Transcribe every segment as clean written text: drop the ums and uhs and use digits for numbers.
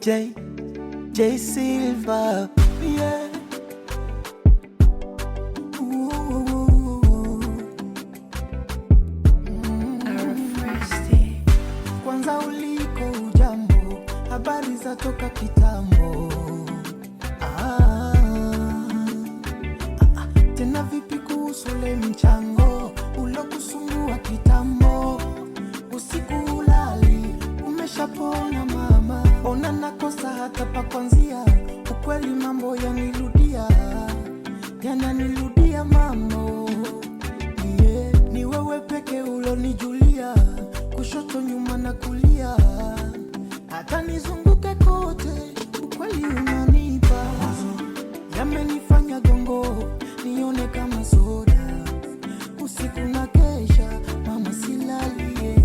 J Silva, yeah. Kwanza uliko ujambo, habari za toka kitambo. Tena vipi kuhusu ule mchango ulokusumbua kitambo? Usiku ulali, umeshapona mama? Ona nakosa hata pa kwanzia, ukweli mambo yananirudia mambo. Yeah, ni wewe peke ulonijulia, kushoto nyuma na kulia, hata nizunguke kote, ukweli unanipa. Yamenifanya gongo nione kama soda, usiku na kesha mama silalie,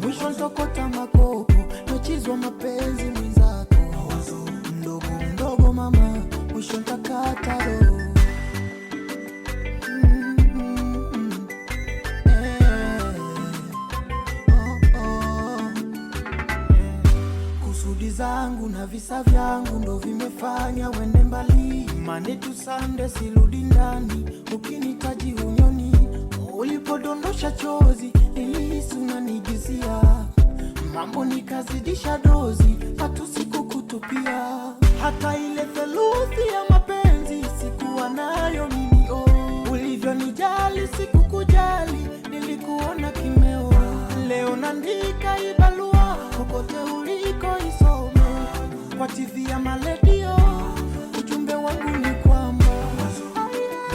mwisho ntokota makopo, mechizwa mapenzi mwenzako, mdogo mdogo mama, mwisho ntakata roho. Kusudi zangu na visa vyangu ndo vimefanya wende mbali. Monday to Sunday sirudi ndani, ukinitaji unyoni. Ulipodondosha chozi nilihisi unanigizia, mambo nikazidisha dozi, matusi kukutupia. Hata ile theluthi ya mapenzi sikuwa nayo mimi. Ulivyonijali sikukujali, nilikuona kimeo. Leo naandika ibalua, kokote uliko isome, kwa TV ya maledio, ujumbe wangu ni kwamba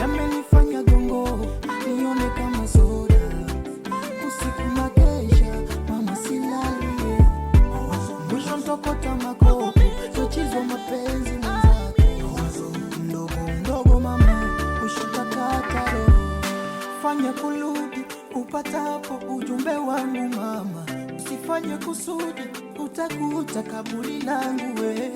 yamenifanya gongo nione kama soda, usiku na kesha mama silalie, mwisho ntokota makopo, tuchizwa mapenzi mwenzako, mdogo mdogo mama, mwisho takata roho. Fanya kuludi upatapo ujumbe wangu mama, usifanye kusudi utakuta kaburi langu we.